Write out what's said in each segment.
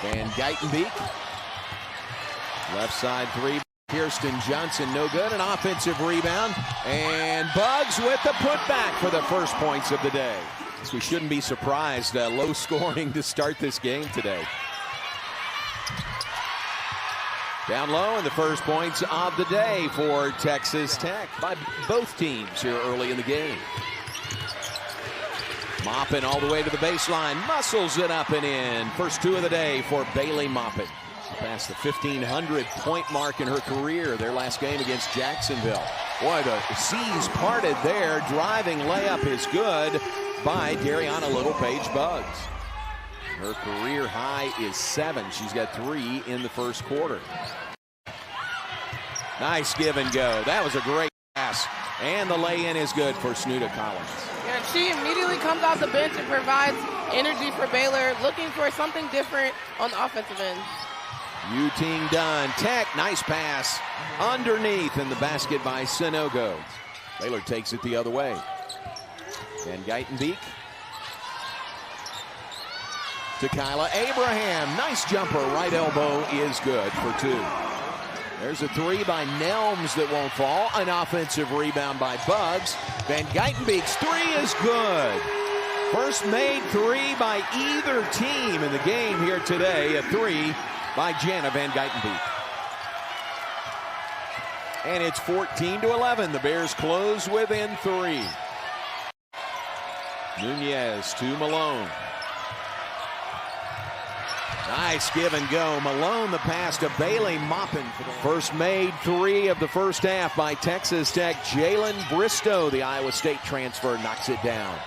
Van Geitenbeek. Left side three. Kirsten Johnson, no good. An offensive rebound. And Buggs with the putback for the first points of the day. So we shouldn't be surprised. Low scoring to start this game today. Down low, and the first points of the day for Texas Tech by both teams here early in the game. Maupin all the way to the baseline, muscles it up and in. First two of the day for Bailey Maupin. She passed the 1,500-point mark in her career, their last game against Jacksonville. Boy, the seas parted there. Driving layup is good by Dariana Little-Page Buggs. Her career high is 7. She's got 3 in the first quarter. Nice give and go. That was a great pass. And the lay-in is good for Snuda Collins. Yeah, she immediately comes off the bench and provides energy for Baylor, looking for something different on the offensive end. Yuting Dunn. Tech, nice pass. Underneath in the basket by Sinogo. Baylor takes it the other way. Van Geitenbeek. To Kyla Abraham. Nice jumper. Right elbow is good for 2. There's a 3 by Nelms that won't fall. An offensive rebound by Buggs. Van Geitenbeek's 3 is good. First made 3 by either team in the game here today. A 3 by Jana Van Geitenbeek. And it's 14-11. The Bears close within 3. Nunez to Malone. Nice give and go. Malone the pass to Bailey Maupin. First made 3 of the first half by Texas Tech. Jalen Bristow, the Iowa State transfer, knocks it down.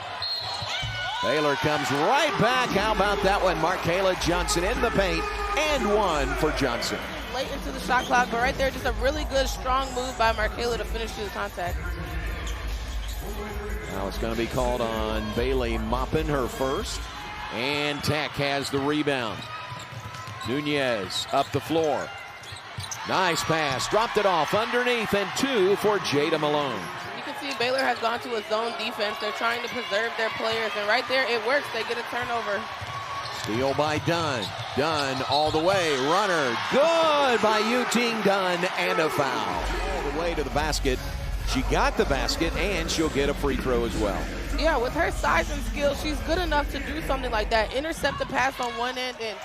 Baylor comes right back. How about that one? Markayla Johnson in the paint, and 1 for Johnson. Late into the shot clock, but right there, just a really good, strong move by Markayla to finish the contact. Now it's going to be called on Bailey Maupin, her first. And Tech has the rebound. Nunez up the floor. Nice pass. Dropped it off underneath, and 2 for Jada Malone. You can see Baylor has gone to a zone defense. They're trying to preserve their players, and right there it works. They get a turnover. Steal by Dunn. Dunn all the way. Runner. Good by Yuting Dunn, and a foul. All the way to the basket. She got the basket, and she'll get a free throw as well. Yeah, with her size and skill, she's good enough to do something like that. Intercept the pass on one end, and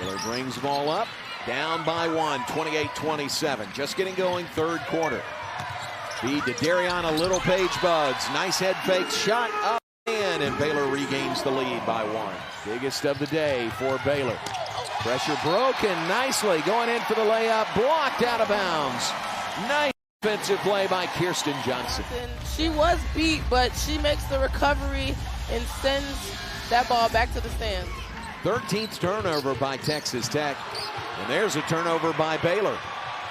Baylor brings the ball up. Down by 1, 28-27. Just getting going, third quarter. Feed to Dariana Little-Page Buggs. Nice head fake shot up in, and Baylor regains the lead by 1. Biggest of the day for Baylor. Pressure broken nicely. Going in for the layup. Blocked out of bounds. Nice defensive play by Kirsten Johnson. She was beat, but she makes the recovery and sends that ball back to the stands. 13th turnover by Texas Tech. And there's a turnover by Baylor.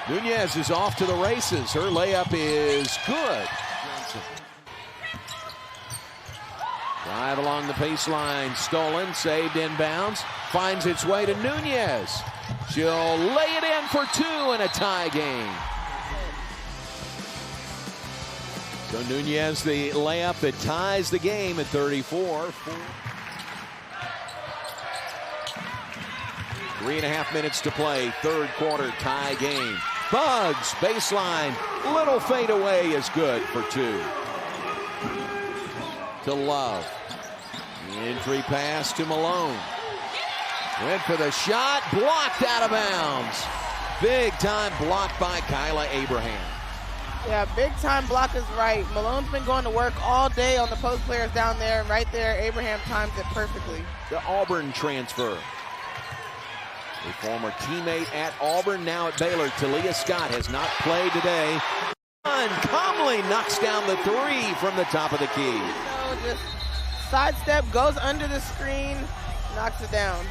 Nunez is off to the races. Her layup is good. Drive along the baseline. Stolen, saved inbounds. Finds its way to Nunez. She'll lay it in for 2 in a tie game. So Nunez, the layup that ties the game at 34. 3.5 minutes to play. Third quarter tie game. Buggs, baseline. Little fade away is good for 2. To Love. Entry pass to Malone. Went for the shot. Blocked out of bounds. Big time block by Kyla Abraham. Yeah, big time block is right. Malone's been going to work all day on the post players down there. Right there, Abraham times it perfectly. The Auburn transfer. A former teammate at Auburn, now at Baylor. Talia Scott has not played today. Comley knocks down the 3 from the top of the key. So just sidestep, goes under the screen, knocks it down.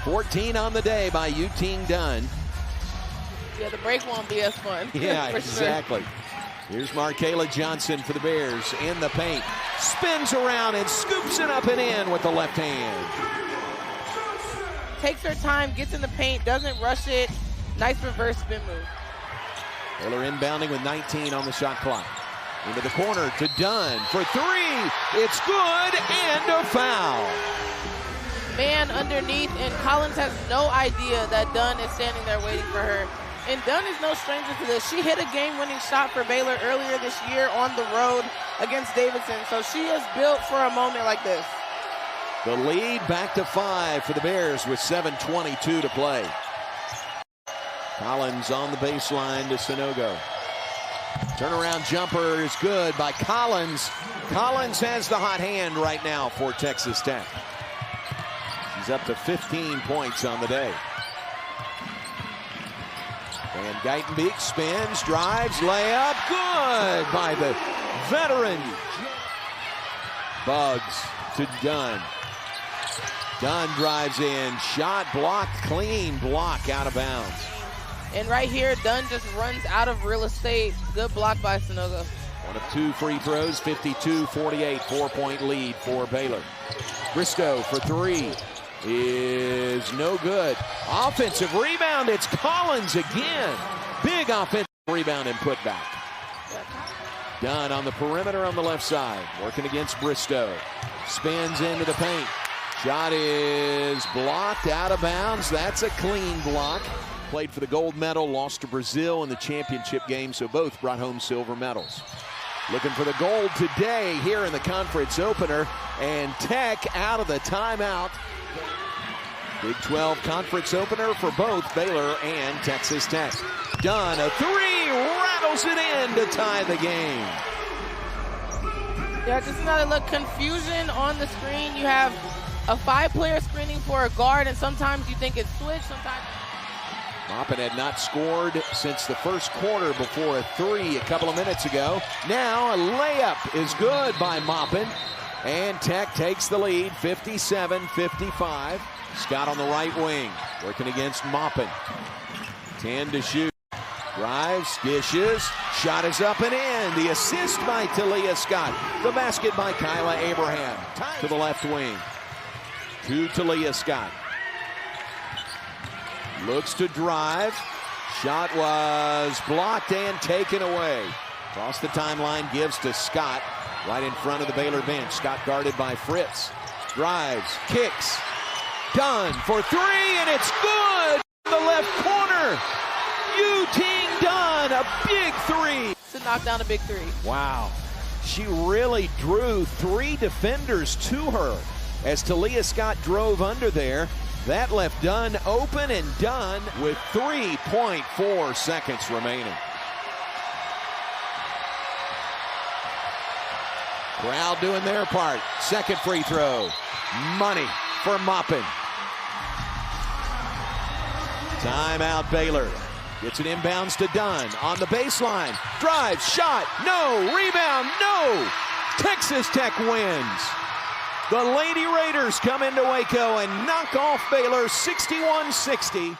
14 on the day by Yuting Dunn. Yeah, the break won't be as fun. Yeah, for exactly. Sure. Here's Markayla Johnson for the Bears in the paint. Spins around and scoops it up and in with the left hand. Takes her time, gets in the paint, doesn't rush it. Nice reverse spin move. Baylor inbounding with 19 on the shot clock. Into the corner to Dunn for 3. It's good, and a foul. man underneath, and Collins has no idea that Dunn is standing there waiting for her. And Dunn is no stranger to this. She hit a game-winning shot for Baylor earlier this year on the road against Davidson, so she is built for a moment like this. The lead back to 5 for the Bears with 7:22 to play. Collins on the baseline to Sanogo. Turnaround jumper is good by Collins. Collins has the hot hand right now for Texas Tech. He's up to 15 points on the day. And Geitenbeek spins, drives, layup, good by the veteran. Bugs to Dunn. Dunn drives in, shot blocked, clean block out of bounds. And right here, Dunn just runs out of real estate. Good block by Sanogo. One of 2 free throws, 52-48, 4-point lead for Baylor. Bristow for 3 is no good. Offensive rebound, it's Collins again. Big offensive rebound and put back. Dunn on the perimeter on the left side, working against Bristow. Spins into the paint. Shot is blocked out of bounds. That's a clean block. Played for the gold medal, lost to Brazil in the championship game, so both brought home silver medals. Looking for the gold today here in the conference opener, and Tech out of the timeout. Big 12 conference opener for both Baylor and Texas Tech. Dunn, a 3, rattles it in to tie the game. Yeah, just another look. Confusion on the screen. You have a 5-player screening for a guard, and sometimes you think it's switched, sometimes. Maupin had not scored since the first quarter before a 3 a couple of minutes ago. Now a layup is good by Maupin, and Tech takes the lead, 57-55. Scott on the right wing, working against Maupin. 10 to shoot. Drives, dishes, shot is up and in. The assist by Talia Scott. The basket by Kyla Abraham. To the left wing. To Talia Scott. Looks to drive. Shot was blocked and taken away. Across the timeline, gives to Scott. Right in front of the Baylor bench. Scott guarded by Fritz. Drives, kicks. Dunn for 3, and it's good in the left corner. Yu-Ting Dunn, a big 3. To knock down a big 3. Wow. She really drew 3 defenders to her as Talia Scott drove under there. That left Dunn open, and Dunn with 3.4 seconds remaining. Crowd doing their part. Second free throw. Money for Maupin. Timeout Baylor. Gets it inbounds to Dunn. On the baseline. Drive, shot, no. Rebound, no. Texas Tech wins. The Lady Raiders come into Waco and knock off Baylor 61-60.